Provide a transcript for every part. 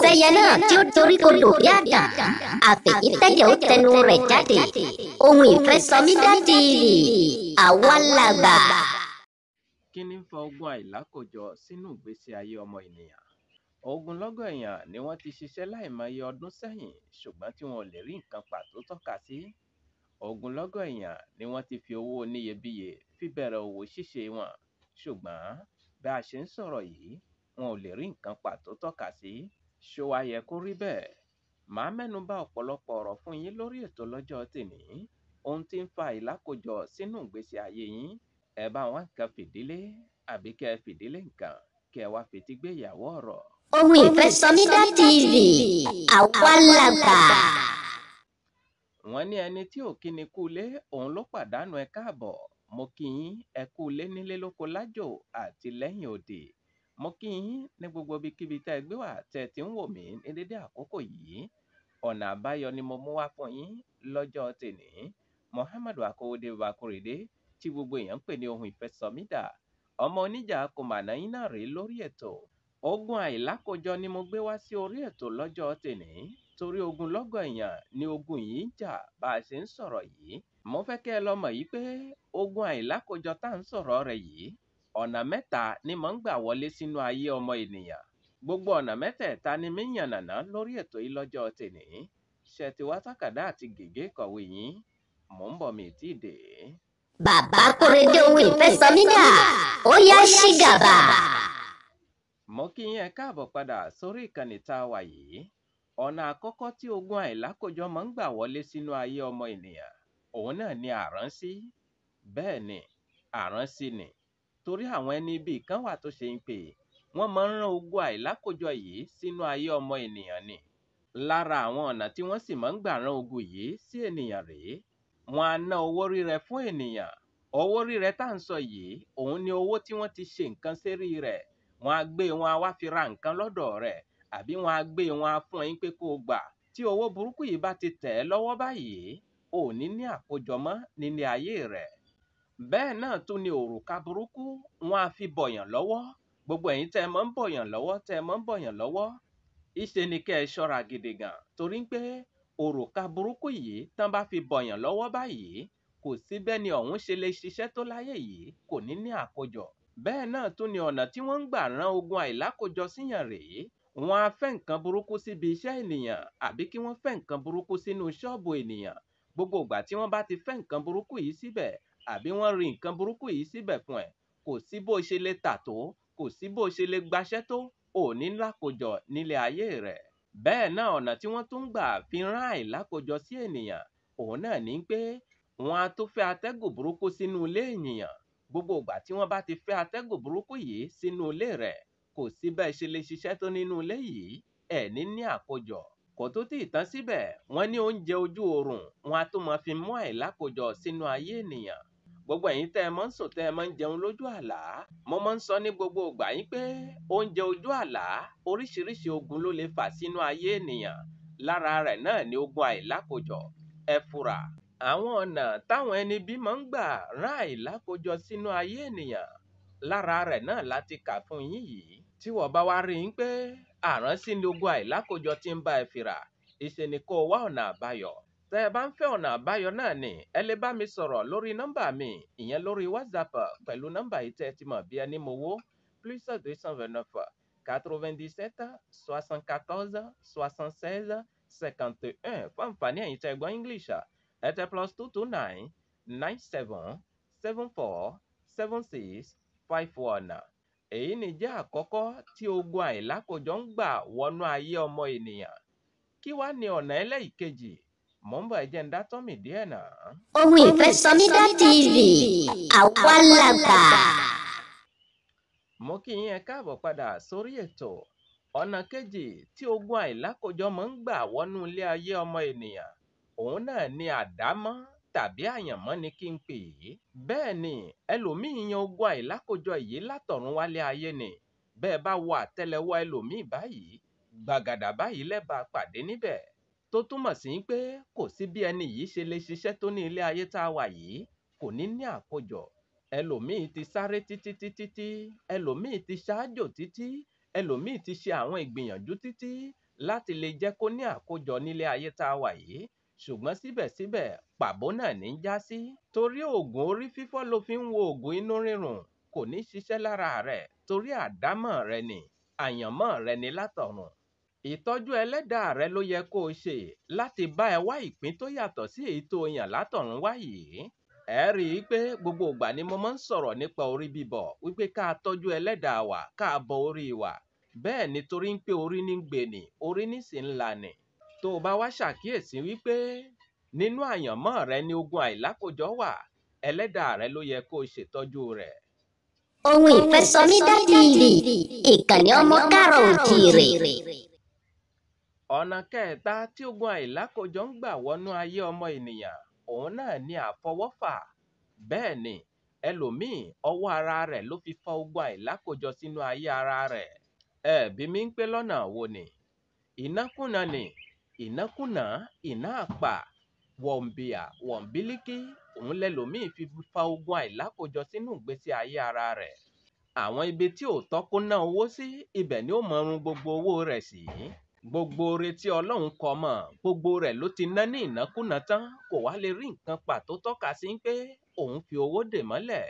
sẹ́yẹ náà tí ó dorí kodò bí àdán àfẹ̀yí tẹ́jẹ̀ ó tẹnu rẹ̀ jáde ohun ìfẹ́ sọmídà TV àwa làgbà. Kí ni ń fa ogun àìlákòjọ sínú ìgbésí ayé ọmọ ènìyàn? Ogunlọ́gọ̀ èèyàn ni wọ́n ti ṣiṣẹ́ láìmọye ọdún sẹ́yìn ṣùgbọ́n tí wọn ò lè rí nǹkan pàtó tọ́ka sí. Ogunlọ́gọ̀ èèyàn ni wọ́n ti fi owó oníyebíye fi bẹ̀rẹ̀ òwò ṣíṣe wọn ṣùgbọ́n bí a ṣe ń sọ̀rọ̀ yìí wọn ò lè rí nǹkan pàtó tọ́ka sí. Ṣó wá yẹ kó rí bẹ́ẹ̀? Màá mẹ́nu bà ọ̀pọ̀lọpọ̀ ọ̀rọ̀ fún yín lórí ètò lọ́jọ́ tèní. Ohun tí ń fa àìlákòjọ sínú ìgbésí ayé yín. Ẹ bá wọn nǹkan fìdílé àbí kẹ́ ẹ fìdílé nǹkan kẹ́ ẹ wá fetí gbé ìyàwó ọ̀rọ̀. Ohun ìfẹ́ sọmídà TV àwa làgbà. Wọ́n ní ẹni tí ò kí ni kú ilé òun ló pàdánù ẹ káàbọ̀. Mo kí yín ẹ kú ilé nílé lóko lájò àti lẹ́yìn òde. Mo kí yín ní gbogbo ibikíbi tẹ́ ẹ gbé wà tẹ́ ẹ ti ń wò mí ní dédé àkókò yìí. Ọ̀nà àbáyọ ni mo mú wá fún yín lọ́jọ́ tèní. Muhammadu Akówódé Bakorede tí gbogbo èèyàn ń pè ní ohun ìfẹ́ sọmídà. Ọmọ oníjà kò mà náà yín náà rèé lórí ètò. Ogun àìlákòjọ ni mo gbé wá sí orí ètò lọ́jọ́ tèní torí ogunlọ́gọ̀ èèyàn ni ogun yìí ń jà bá a ṣe ń sọ̀rọ̀ yìí. Mo fẹ́ kẹ́ ẹ lọ mọ̀ yìí pé ogun àìlákòjọ tá à ń sọ̀rọ̀ rẹ̀ yìí ọ̀nà mẹ́ta ni mò ń gbà wọlé sínú ayé ọmọ ènìyàn. Gbogbo ọ̀nà mẹ́tẹ̀ẹ̀ta ni mí yànnàná lórí ètò yìí lọ́jọ́ tèní. Ṣé ti wá tákàdá àti gègé kọ̀wé yín? Mò ń bọ̀ mi tí ì dé. Bàbá Kóredé ohun ìfẹ́ sọmídà ó yá ṣí gàbà. Mo kí yín ẹ káàbọ̀ padà sórí ìkànnì tá a wà yìí. Ọ̀nà àkọ́kọ́ tí ogun àìlákòjọ máa ń gbà wọlé sínú ayé ọmọ ènìyàn òun náà ni àránsí. Bẹ́ẹ̀ ni àránsí ni torí àwọn ẹni ibi kan wà tó ṣe ń pè wọ́n máa ń rán ogun àìlákòjọ yìí sínú ayé ọmọ ènìyàn ni. Lára àwọn ọ̀nà tí wọ́n sì máa ń gbà rán ogun yìí sí ènìyàn rèé. Wọ́n á ná owó rírẹ fún ènìyàn. Owó rírẹ tá à ń sọ yìí òun ni owó tí wọ́n ti ṣe nǹkan sérí rẹ̀. Wọ́n á gbé wọn á wá fi ra nǹkan lọ́dọ̀ rẹ̀ àbí wọ́n á gbé wọn á fún yín pé kó o gbà. Tí owó burúkú yìí bá ti tẹ̀ ẹ́ lọ́wọ́ báyìí ò ní ní àkójọ mọ́ nílé ayé rẹ̀. Bẹ́ẹ̀ náà tún ni òrùka burúkú wọ́n á fi bọ̀yàn lọ́wọ́. Gbogbo ẹ̀yin tẹ́ ẹ máa ń bọ̀yàn lọ́wọ́ tẹ́ ẹ máa ń bọ̀yàn lọ́wọ́. Ìṣe ni kẹ́ ẹ ṣọ́ra gidi gan torí pé òrùka burúkú yìí tán bá fi bọ̀yàn lọ́wọ́ báyìí kò sí bẹ́ni ọ̀hún ṣe lè ṣiṣẹ́ tó láyé yìí kò ní ní àkójọ. Bẹ́ẹ̀ náà tún ni ọ̀nà tí wọ́n ń gbà rán ogun àìlákòjọ síyàn rèé. Wọ́n á fẹ́ nǹkan burúkú síbi iṣẹ́ ènìyàn àbí kí wọ́n fẹ́ nǹkan burúkú sínú ṣọ́ọ̀bù ènìyàn. Gbogbo ìgbà tí wọ́n bá ti fẹ́ nǹkan burúkú yìí síbẹ̀ àbí wọ́n rí nǹkan burúkú yìí síbẹ̀ fún ẹ, kò sí bó ṣe lè tà tó, kò sí bó ṣe lè gbaṣẹ́ tó, ò ní lákòjọ nílé ayé rẹ̀. Bẹ́ẹ̀ náà ọ̀nà tí wọ́n tún gbà fi rán àìlákòjọ sí ènìyàn òun náà ní pé wọ́n á tún fẹ́ atẹ́gùn burúkú sínú ilé ènìyàn. Gbogbo ìgbà tí wọ́n bá ti fẹ́ atẹ́gùn burúkú yìí sínú ilé rẹ̀ kò sí bẹ́ẹ̀ ṣe lè ṣiṣẹ́ tó nínú ilé yìí ẹ̀ ní àkójọ. Kò tó tí ì tán síbẹ̀ wọ́n ní oúnjẹ ojú oorun wọn á tún máa fi mú àìlákòjọ sínú ayé ènìyàn. Gbogbo ẹ̀yin tẹ́ ẹ máa ń sùn tẹ́ ẹ máa ń jẹun lójú àlá. Mo máa ń sọ ní gbogbo ìgbà yín pé oúnjẹ ojú àlá oríṣiríṣi ogun ló lè fà sínú ayé ènìyàn. Lára rẹ̀ náà ni ogun àìlákòjọ. Ẹ fura. Àwọn ọ̀nà táwọn ẹni bí máa ń gbà rán àìlákòjọ sínú ayé ènìyàn. Lára rẹ̀ náà láti kà fún yín yìí. Tí wọ́n bá wá rí i pé àránsí ni ogun àìlákòjọ tí ń bá ẹ fira, ìṣe ni kó wá ọ̀nà àbáyọ. Tẹ́ ẹ bá ń fẹ́ ọ̀nà àbáyọ náà ni ẹ lè bá mi sọ̀rọ̀ lórí nọ́mbà mi ìyẹn lórí WhatsApp pẹ̀lú nọ́mbà yìí tẹ́ ẹ ti mọ̀ bí ẹni mowó +229 97 74 76 51 fún àǹfààní ẹ̀yin tẹ́ ẹ gbọ́ English ẹ tẹ +229 97 74 76 51. Èyí ni jẹ́ àkọ́kọ́ tí ogun àìlákòjọ ń gbà wọnú ayé ọmọ ènìyàn. Kí wá ní ọ̀nà ẹlẹ́ìkejì? Mò ń bọ̀ ẹ jẹ́ ń dátọ́ mi díẹ̀ náà. Ohun ìfẹ́ sọmídà TV àwa làgbà. Mo kí yín ẹ káàbọ̀ padà sórí ètò. Ọ̀nà kejì tí ogun àìlákòjọ máa ń gbà wọnú ilé ayé ọmọ ènìyàn òun náà ni àdámọ́ tàbí àyànmọ́ ni kí n pè é. Bẹ́ẹ̀ ni ẹlòmíì yan ogun àìlákòjọ yìí látọ̀run wálé ayé ni. Bẹ́ẹ̀ bá wo àtẹ́lẹwọ́ ẹlòmíì báyìí gbàgàdà báyìí lẹ́bàá pàdé níbẹ̀. Tó túmọ̀ sí pé kò sí bí ẹni yìí ṣe lè ṣiṣẹ́ tó ní ilé ayé tá a wà yìí kò ní ní àkójọ. Ẹlòmíì ti sáré títí, ẹlòmíì ti ṣáájò títí, ẹlòmíì ti ṣe àwọn ìgbìyànjú títí láti lè jẹ́ kó ní àkójọ nílé ayé tá a wà yìí, ṣùgbọ́n síbẹ̀síbẹ̀ pàbó náà ní í já sí. Torí oògùn orí fífọ́ ló fi ń wo oògùn inú rírùn, kò ní ṣiṣẹ́ lára rẹ̀ torí àdámọ̀ rẹ ni, àyànmọ́ rẹ ni látọ̀run. Ìtọ́jú ẹlẹ́dàá rẹ ló yẹ kó o ṣe láti bá ẹ wá ìpín tó yàtọ̀ sí èyí tó yàn látọ̀run wá yìí. Ẹ rí i pé gbogbo ìgbà ni mo máa ń sọ̀rọ̀ nípa orí bíbọ̀, wípé ká tọ́jú ẹlẹ́dàá wa, ká bọ orí wa. Bẹ́ẹ̀ ni torí ń pé orí ní ń gbé ni, orí ní sì ń là ni. Tó o bá wá ṣàkíyèsí wípé nínú àyànmọ́ rẹ ni ogun àìlákójọ wà, ẹlẹ́dàá rẹ ló yẹ kó o ṣètọ́jú rẹ̀. Ohun Ìfẹ́sọmídà TV, ìkànnì ọmọ káàárọ̀-o-jíire. Ọ̀nà kẹta tí ogun àìlákójọ ń gbà wọnú ayé ọmọ ènìyàn, òun náà ni àfọwọ́fà. Bẹ́ẹ̀ ni, ẹlòmíì ọwọ́ ara rẹ̀ ló fi fa ogun àìlákójọ sínú ayé ara rẹ̀. Ẹ bí mi ń pé lọ́nà wo ni? Ìnákúnà ni, ìnákúnà, ìná àpà, wọ̀nbìà, wọ̀nbílíkí, òun lẹlòmíì fi fa ogun àìlákójọ sínú ìgbésí ayé ara rẹ̀. Àwọn ibi tí ò tọ́ kó ná owó sí, ibẹ̀ ni ó mọ run gbogbo owó rẹ̀ sí. Gbogbo ore tí Ọlọ́run kọ mọ́, gbogbo rẹ̀ ló ti ná ní ìnákúnà tán, kò wá lè rí nǹkan pàtó tọ́ka sí pé òun fi owó dè mọ́lẹ̀.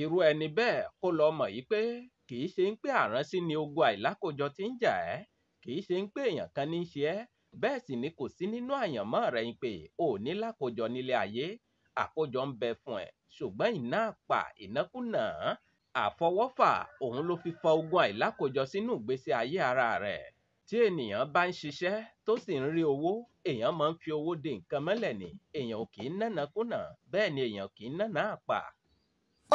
Irú ẹni bẹ́ẹ̀ kó lọ mọ̀ yìí pé kì í ṣe ń pé àránsí ni ogun àìlákójọ tí ń jà ẹ́, kì í ṣe ń pé èèyàn kan ní í ṣe ẹ́, bẹ́ẹ̀ sì ni kò sí nínú àyànmọ́ rẹ̀ ń pé ò ní lákójọ nílé ayé. Àkójọ ń bẹ fún ẹ, ṣùgbọ́n ìná àpà, ìnákúnà, àfọwọ́fà, òun ló fi fa ogun àìlákójọ sínú ìgbésí ayé ara rẹ̀. Tí ènìyàn bá ń ṣiṣẹ́ tó sì ń rí owó, èèyàn máa ń fi owó de nǹkan mọ́lẹ̀ ni, èèyàn ò kì í nánakúnà, bẹ́ẹ̀ ni èèyàn kì í náná àpà.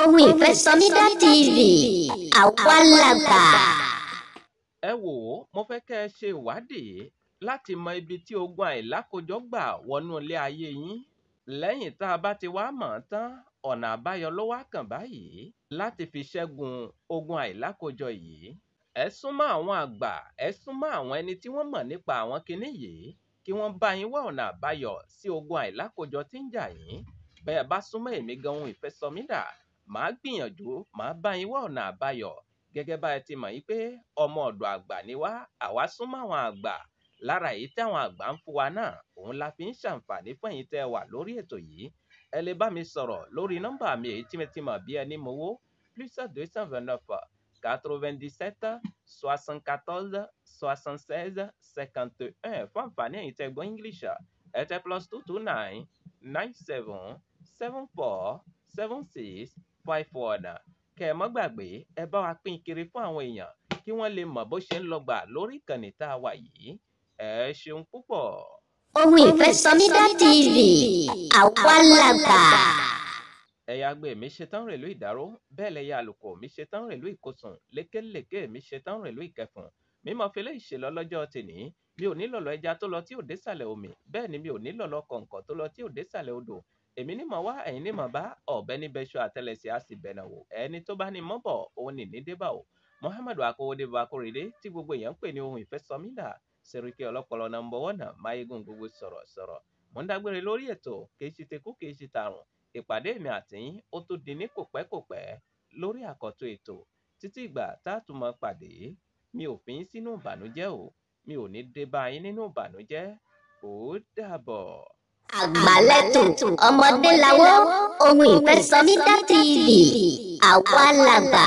Ohun Ìfẹ́sọmídà TV, àwa làgbà. Ẹ wò ó, mo fẹ́ kẹ́ ẹ ṣe ìwádìí láti mọ ibi tí ogun àìlákójọ gbà wọnú ilé ayé yín. Lẹ́yìn tá a bá ti wá mọ̀ ọ́n tán, ọ̀nà àbáyọ ló wá kàn báyìí láti fi ṣẹ́gun ogun àìlákójọ yìí. Ẹ súnmọ́ àwọn àgbà, ẹ súnmọ́ àwọn ẹni tí wọ́n mọ̀ nípa àwọn kinní yìí, kí wọ́n bá yín wá ọ̀nà àbáyọ sí ogun àìlákójọ tí ń jà yín. Bẹ́ẹ̀ bá súnmọ́ èmi gan Ohun Ìfẹ́sọmídà, màá gbìyànjú, màá bá yín wá ọ̀nà àbáyọ. Gẹ́gẹ́ bá ẹ ti mọ̀ yí pé ọmọ ọ̀dọ̀ àgbà ni wá, àwa súnmọ́ àwọn àgbà. Lára èyí tí àwọn àgbà ń fún wa náà, òun la fi ń ṣàǹfààní fún ẹ̀yin tẹ́ ẹ wà lórí ètò yìí. Ẹ lè bá mi sọ̀rọ̀ lórí nọ́mbà mi èyí tí mo ti mọ̀ bí ẹni mowó, +229 97 74 76 51. Fún àǹfààní ẹ̀yin tẹ́ gbọ́ English, ẹ tẹ +229 97 74 76 51. Kẹ́ ẹ má gbàgbé, ẹ bá wa pín kiri fún àwọn èèyàn kí wọ́n lè mọ̀ bó ṣe ń lọ gbà lórí ìkànnì tá a wà yìí. Ẹ ṣeun púpọ̀. Ohun Ìfẹ́sọmídà TV, àwa làgbà. Ẹ̀yà àgbẹ̀ mi ṣetán rèlú ìdáró, bẹ́ẹ̀ lẹ̀yà àlùkò mi ṣetán rèlú ìkosùn, lékèlékè mi ṣetán rèlú ìkẹfùn. Mímọ fẹlẹ́ ìṣèlọ lọ́jọ́ tèní, mi ò ní lọ̀lọ̀ ẹja tó lọ tí ò désàlẹ̀ omi, bẹ́ẹ̀ ni mi ò ní lọ̀lọ̀ kọ̀ǹkọ̀ tó lọ tí ò désàlẹ̀ odò. Èmi ní mọ̀ wá, ẹ̀yin ní mọ̀ bá, ọ̀bẹ ní bẹ́ṣọ àtẹlẹsẹ̀ á sì bẹ̀nà wò. Ẹni tó bá ní mọ́ bọ̀, òun ní ní débà o. Muhammadu Akówódé Bakórèdé tí gbogbo èèyàn ń pè ní Ohun Ìfẹ́sọmídà, Sẹ̀ríkì ọlọ́pọlọ #1, máyégún gbogbo sọ̀rọ̀sọ̀rọ̀. Mo ń dágbére lórí ètò, kìí ṣe tekú kìí ṣe tàrùn. Ìpàdé mi àti yín ó tó di ní kòpẹ́kòpẹ́ lórí àkọ́tún ètò. Títí ìgbà tá a tún máa pàdé, mi ò fi yín sínú ìbànújẹ́ o, mi ò ní dé bá yín nínú ìbànújẹ́. Ó dàbọ̀. Àgbàlẹ́tò ọmọdé lawọ́, Ohun Ìfẹ́sọmídà TV, àwa làgbà.